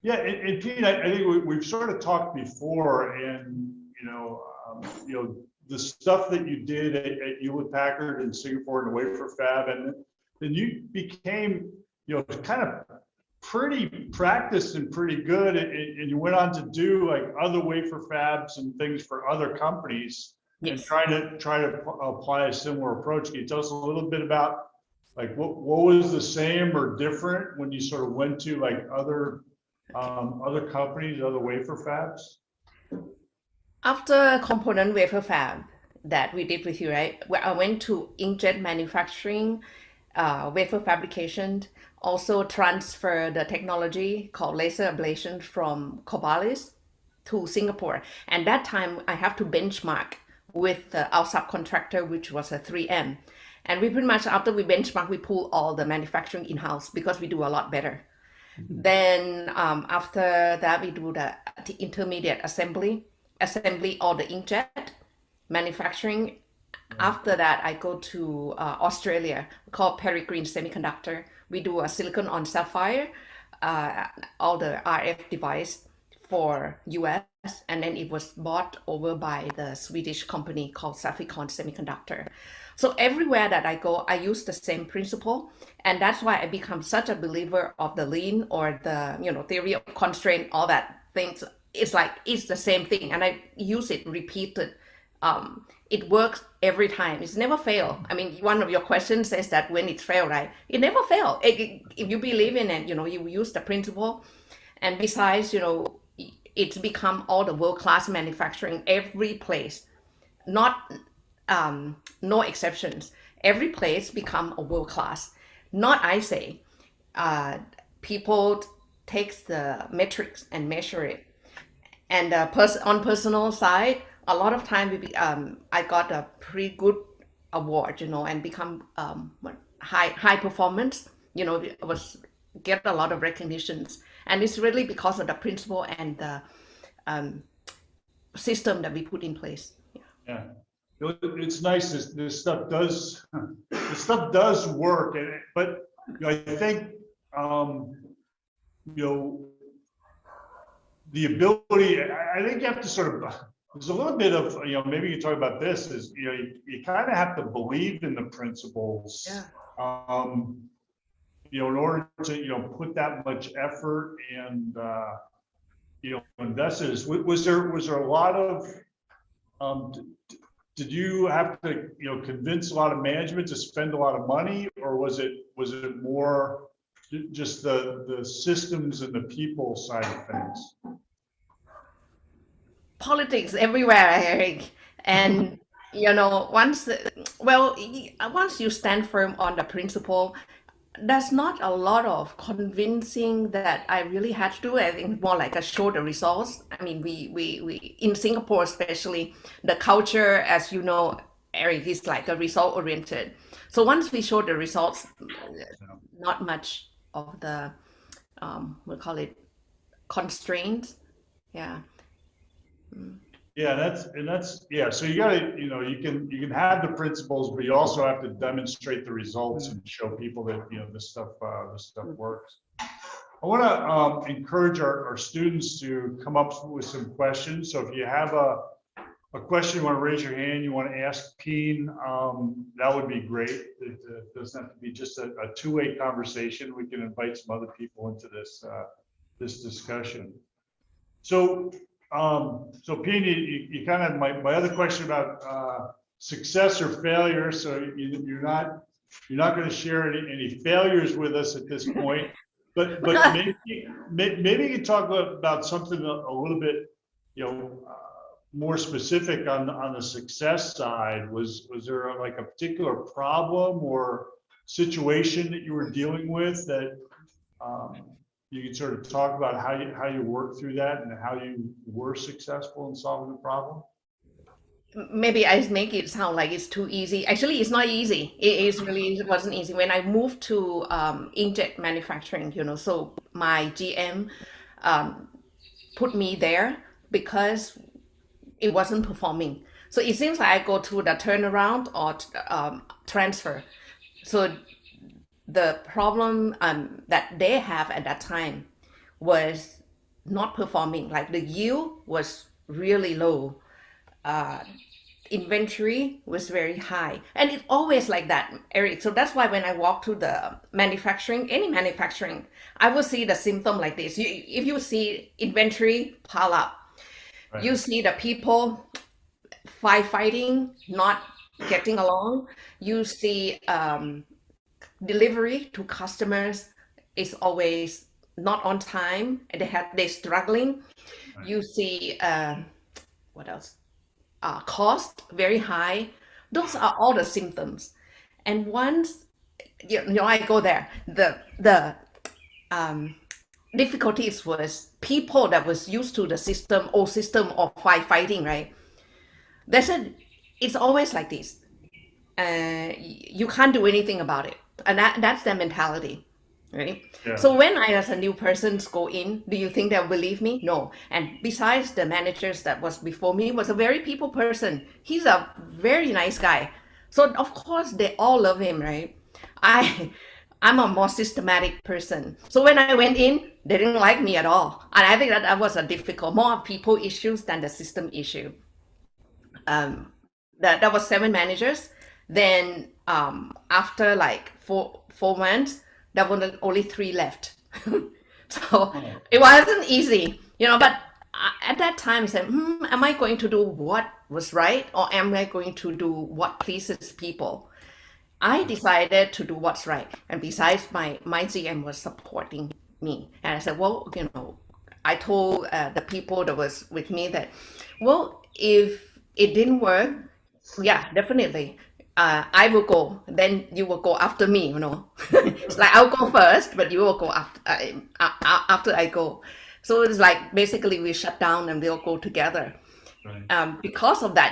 Yeah, and Pete, I think we've sort of talked before, and the stuff that you did at Hewlett Packard in Singapore and the wafer fab, and then you became, kind of pretty practiced and pretty good, and you went on to do like other wafer fabs and things for other companies, and Yes. try to apply a similar approach. Can you tell us a little bit about like what was the same or different when you sort of went to like other companies, other wafer fabs? After component wafer fab that we did with you, right? Where I went to inkjet manufacturing, wafer fabrication, also transfer the technology called laser ablation from Corvallis to Singapore. And that time I have to benchmark with our subcontractor, which was a 3M. And we pretty much, after we benchmark, we pull all the manufacturing in-house because we do a lot better. Then after that, we do the intermediate assembly all the inkjet manufacturing. After that, I go to Australia, called Peregrine Semiconductor. We do a silicon on sapphire, all the RF device for US, and then it was bought over by the Swedish company called Saficon Semiconductor. So everywhere that I go, I use the same principle, and that's why I become such a believer of the lean or the theory of constraint, all that things. It's like it's the same thing, and I use it repeated. It works every time. It's never fail. I mean, one of your questions says that when it fail, right? It never fail. If you believe in it, you use the principle, and besides, it's become all the world-class manufacturing every place. Not no exceptions. Every place become a world class. Not I say. People takes the metrics and measure it. And on personal side, a lot of time I got a pretty good award, and become high performance. It was get a lot of recognitions, and it's really because of the principle and the system that we put in place. Yeah. It's nice. This stuff does work, but I think the ability. I think you have to sort of. There's a little bit of maybe you talk about this is you kind of have to believe in the principles. Yeah. In order to put that much effort and invest in this. Was there a lot of did you have to convince a lot of management to spend a lot of money, or was it more just the systems and the people side of things? Politics everywhere, Eric. And once you stand firm on the principle, there's not a lot of convincing that I really had to do. I think more like a show the results. I mean, we in Singapore especially, the culture, as you know, Eric, is like a result oriented. So once we show the results, not much of the we call it constraints. Yeah. Yeah, that's yeah. So you gotta, you can have the principles, but you also have to demonstrate the results and show people that this stuff works. I want to encourage our students to come up with some questions. So if you have a question, you want to raise your hand, you want to ask Pean, that would be great. It doesn't have to be just a two-way conversation. We can invite some other people into this discussion. So Pean, you kind of my other question about success or failure. So you're not going to share any failures with us at this point, but maybe you can talk about something a little bit more specific on the success side. Was there like a particular problem or situation that you were dealing with that you can sort of talk about how you work through that and how you were successful in solving the problem? Maybe I make it sound like it's too easy. Actually, it's not easy. It wasn't easy. When I moved to inkjet manufacturing, so my GM put me there because it wasn't performing. So it seems like I go through the turnaround or transfer. So the problem that they have at that time was not performing. Like the yield was really low. Inventory was very high, and it's always like that, Eric. So that's why when I walk to the manufacturing, any manufacturing, I will see the symptom like this. If you see inventory pile up, Right. you see the people fighting, not getting along. You see delivery to customers is always not on time, and they're struggling. Right. You see what else? Cost very high. Those are all the symptoms. And once I go there, the difficulties was people that was used to the old system of fighting, right? They said it's always like this. You can't do anything about it, and that's their mentality, right? Yeah. So when I, as a new person, go in, do you think they'll believe me? No. And besides, the managers that was before me was a very people person. He's a very nice guy. So of course they all love him, right? I'm a more systematic person. So when I went in, they didn't like me at all. And I think that was a difficult, more people issues than the system issue. That was 7 managers. Then after like four months, there were only 3 left. So it wasn't easy, but at that time I said, am I going to do what was right, or am I going to do what pleases people? I decided to do what's right. And besides, my GM was supporting me. And I said, well, I told the people that was with me that, well, if it didn't work, yeah, definitely. I will go, then you will go after me, It's like I'll go first, but you will go after I go. So it's like basically we shut down and we'll go together. Right. Because of that,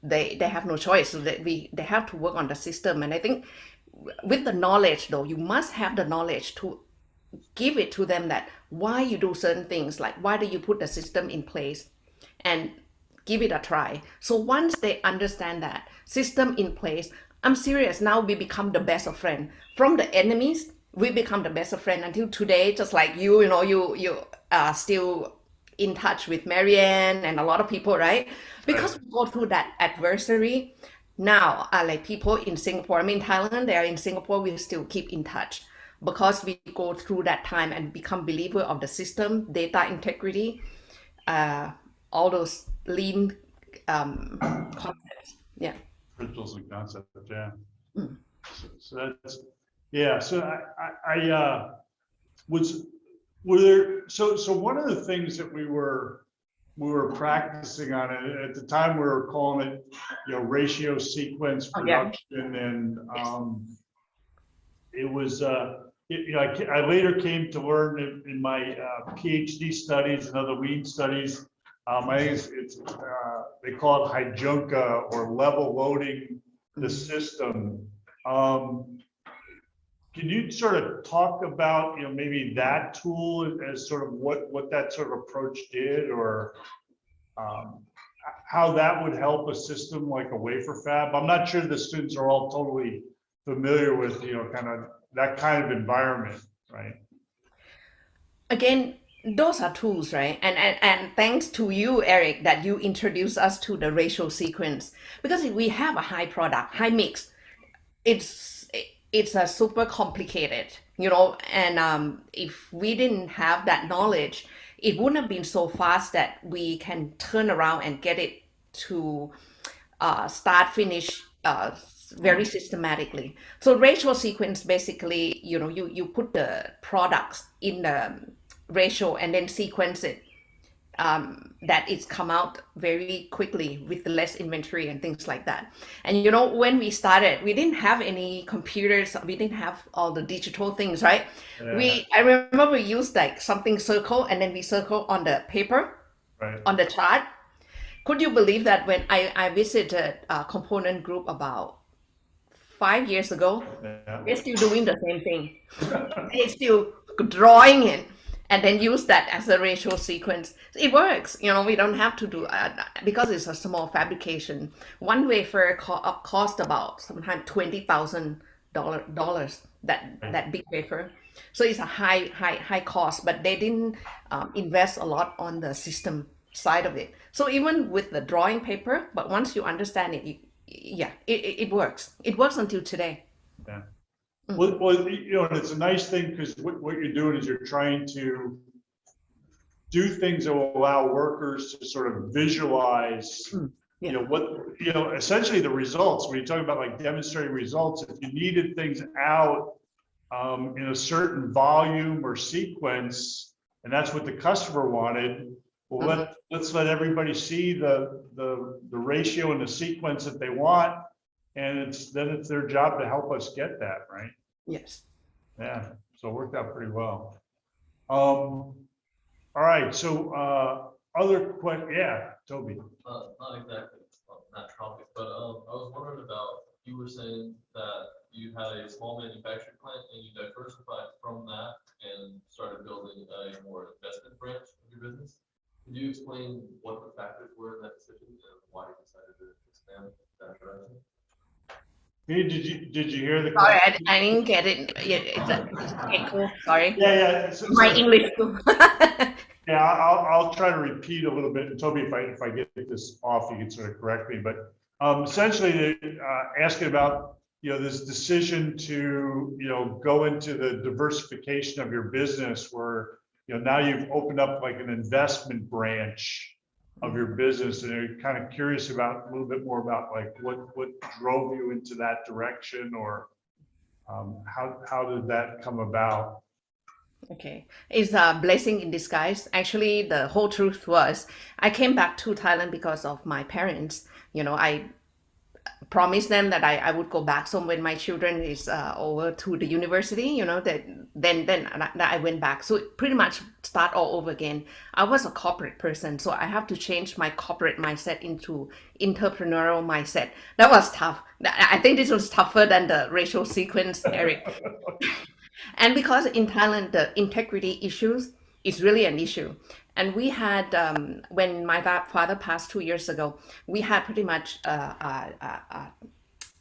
they have no choice. So they have to work on the system. And I think with the knowledge, though, you must have the knowledge to give it to them that why you do certain things, like why do you put the system in place, and give it a try. So once they understand that system in place, I'm serious, now we become the best of friends. From the enemies, we become the best of friends until today, just like you are still in touch with Marianne and a lot of people, right? Because Right. we go through that adversary. Now, like people in Singapore, Thailand, they are in Singapore, we still keep in touch because we go through that time and become believer of the system, data integrity, all those lean concepts. Yeah. Principles and concepts, yeah. So that's, yeah, so I were there, so one of the things that we were practicing on it at the time, we were calling it, ratio sequence production. And it was, I later came to learn in my PhD studies and other lean studies, I think it's they call it Heijunka, or level loading the system. Can you sort of talk about, maybe that tool as sort of what that sort of approach did, or how that would help a system like a wafer fab? I'm not sure the students are all totally familiar with, kind of that kind of environment, right? Again, those are tools, right? And thanks to you, Eric, that you introduced us to the ratio sequence, because if we have a high product, high mix, it's a super complicated, and if we didn't have that knowledge, it wouldn't have been so fast that we can turn around and get it to start finish very systematically. So ratio sequence, basically, you put the products in the ratio and then sequence it, that it's come out very quickly with the less inventory and things like that. And when we started, we didn't have any computers, we didn't have all the digital things, right? Yeah. I remember we used like something circle, and then we circle on the paper, Right. on the chart. Could you believe that when I visited a component group about 5 years ago, Yeah. they're still doing the same thing. They're still drawing it and then use that as a ratio sequence. It works. We don't have to do because it's a small fabrication. One wafer cost about sometimes $20,000. that big wafer. So it's a high cost, but they didn't invest a lot on the system side of it. So even with the drawing paper, but once you understand it, it works. It works until today. Yeah. Well, you know, and it's a nice thing because what you're doing is you're trying to do things that will allow workers to sort of visualize, Yeah. you know, what, you know, essentially the results. When you talk about like demonstrating results, if you needed things out in a certain volume or sequence, and that's what the customer wanted, well, let's let everybody see the ratio and the sequence that they want, and it's their job to help us get that, right? Yes. Yeah, so it worked out pretty well. All right, so yeah, Toby. Not exactly on that topic, but I was wondering about, you were saying that you had a small manufacturing plant and you diversified from that and started building a more investment branch of your business. Could you explain what the factors were in that decision and why you decided to expand that direction? Hey, did you hear the Sorry, question? I didn't get it. Yeah, it's echo. Sorry. Yeah. My English too. Yeah, I'll try to repeat a little bit, and Toby, if I get this off, you can sort of correct me. But essentially, asking about, you know, this decision to, you know, go into the diversification of your business, where, you know, now you've opened up like an investment branch of your business, and you're kind of curious about a little bit more about like what drove you into that direction, or how did that come about? Okay, it's a blessing in disguise. Actually, the whole truth was I came back to Thailand because of my parents. You know, I promised them that I would go back. So when my children is over to the university, you know, that then I went back. So pretty much start all over again. I was a corporate person, so I have to change my corporate mindset into entrepreneurial mindset. That was tough. I think this was tougher than the racial sequence, Eric. And because in Thailand, the integrity issues is really an issue. And we had, when my father passed 2 years ago, we had pretty much,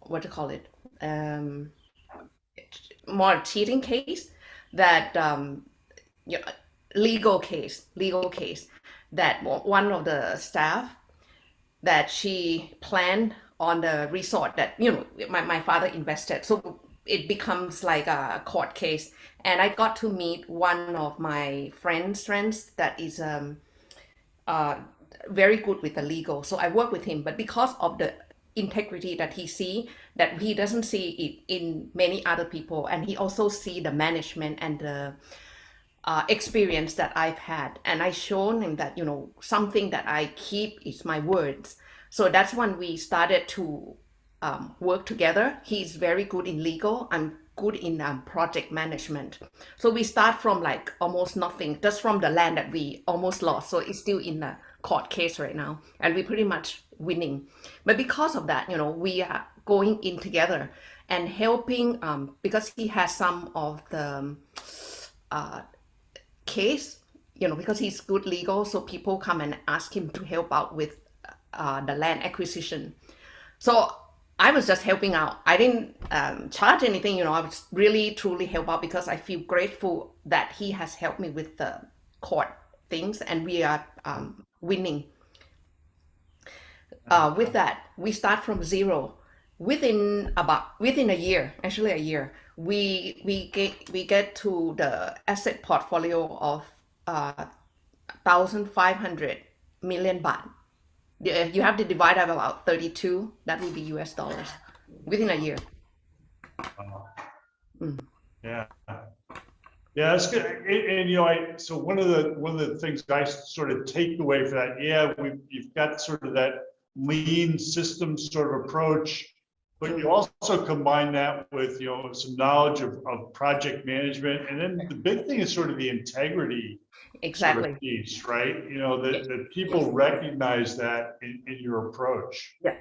what do you call it? More cheating case that, you know, legal case that one of the staff that she planned on the resort that, you know, my father invested. So it becomes like a court case. And I got to meet one of my friends that is very good with the legal. So I work with him, but because of the integrity that he doesn't see it in many other people, and he also see the management and the experience that I've had, and I shown him that, you know, something that I keep is my words. So that's when we started to work together. He's very good in legal. I'm good in project management. So we start from like almost nothing, just from the land that we almost lost. So it's still in the court case right now, and we're pretty much winning. But because of that, you know, we are going in together and helping, because he has some of the case, you know, because he's good legal. So people come and ask him to help out with the land acquisition. So I was just helping out. I didn't charge anything, you know. I was really truly help out because I feel grateful that he has helped me with the court things, and we are winning. With that, we start from zero. Within a year, actually a year, we get to the asset portfolio of 1,500 million baht. You have to divide up about 32. That would be US dollars within a year. Yeah, that's good. And you know, so one of the things I sort of take away for that, yeah, you've got sort of that lean system sort of approach, but you also combine that with, you know, some knowledge of project management, and then the big thing is sort of the integrity. Exactly. Sort of piece, right? You know, that people recognize that in your approach. Yeah.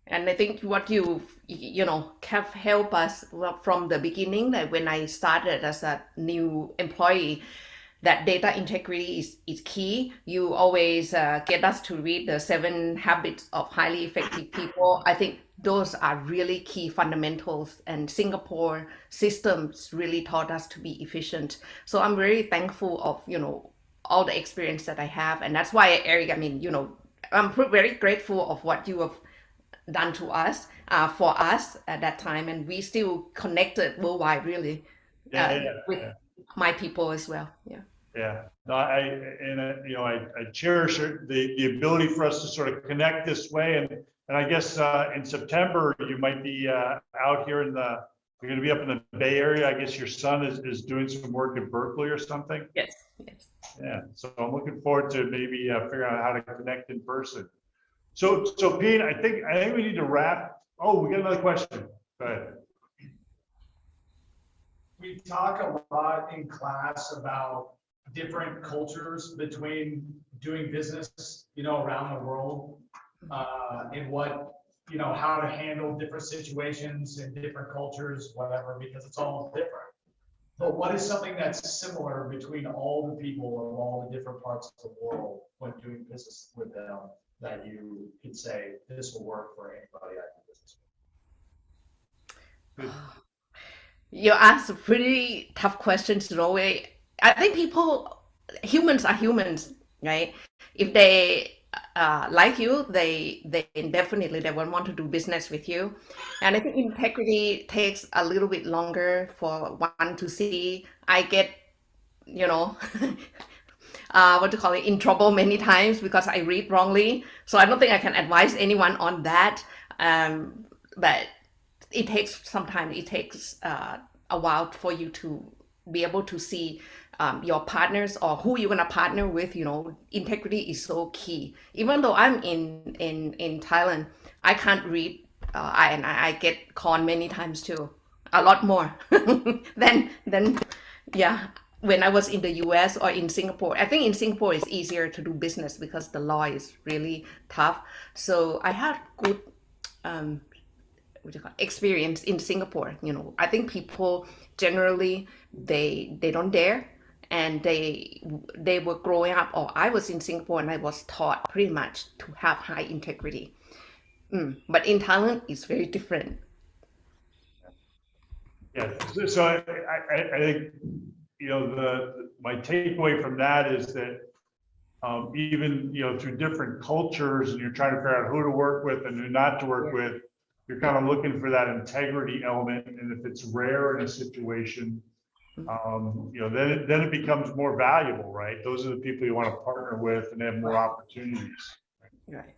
And I think what you know have helped us from the beginning, that when I started as a new employee, that data integrity is key. You always get us to read the 7 habits of highly effective people. I think those are really key fundamentals, and Singapore systems really taught us to be efficient. So I'm very thankful of, all the experience that I have. And that's why, Eric, I mean, I'm very grateful of what you have done to us, for us at that time. And we still connected worldwide, really, with my people as well. Yeah. Yeah, no, I cherish the ability for us to sort of connect this way, and I guess in September you might be out here you're going to be up in the Bay Area. I guess your son is doing some work at Berkeley or something. Yes. Yeah, so I'm looking forward to maybe figuring out how to connect in person. So Pean, I think we need to wrap. Oh, we got another question. Go ahead. We talk a lot in class about different cultures between doing business, around the world, and what, how to handle different situations in different cultures, whatever, because it's all different. But what is something that's similar between all the people of all the different parts of the world when doing business with them that you could say this will work for anybody I do business with? You asked pretty tough questions in a way. I think humans are humans, right? If they like you, they definitely they will want to do business with you. And I think integrity takes a little bit longer for one to see. I get, in trouble many times because I read wrongly. So I don't think I can advise anyone on that. But it takes some time. It takes a while for you to be able to see your partners or who you're gonna partner with. Integrity is so key. Even though I'm in Thailand, I can't read, and I get conned many times too, a lot more than when I was in the US or in Singapore. I think in Singapore it's easier to do business because the law is really tough. So I had good experience in Singapore. I think people generally they don't dare, and they were growing up, or I was in Singapore and I was taught pretty much to have high integrity. But in Thailand it's very different. Yeah, so I think my takeaway from that is that even through different cultures, and you're trying to figure out who to work with and who not to work with, you're kind of looking for that integrity element. And if it's rare in a situation, then it becomes more valuable, right? Those are the people you want to partner with and have more opportunities. Right.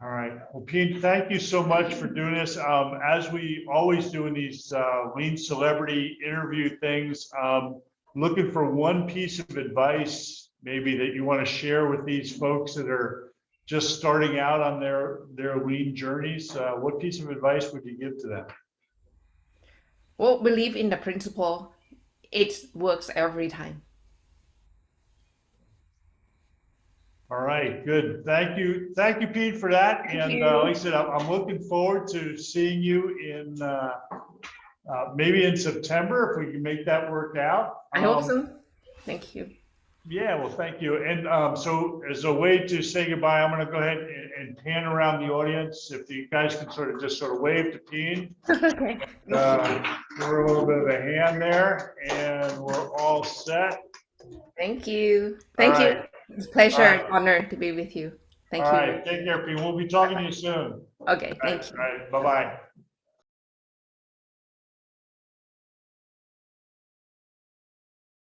All right. Well, Pean, thank you so much for doing this. As we always do in these Lean Celebrity interview things, looking for one piece of advice maybe that you want to share with these folks that are just starting out on their lean journeys. What piece of advice would you give to them? Well, believe in the principle. It works every time. All right, good. Thank you, Pete, for that. And like I said, I'm looking forward to seeing you in maybe in September if we can make that work out. I hope so. Thank you. Yeah, well, thank you. And so as a way to say goodbye, I'm going to go ahead and pan around the audience. If you guys can sort of wave to Pean. Okay. Give her a little bit of a hand there, and we're all set. Thank you. Thank you. It's a pleasure and honor to be with you. Thank you. All right, take care, Pean. We'll be talking to you soon. Okay, thank you. All right, bye-bye.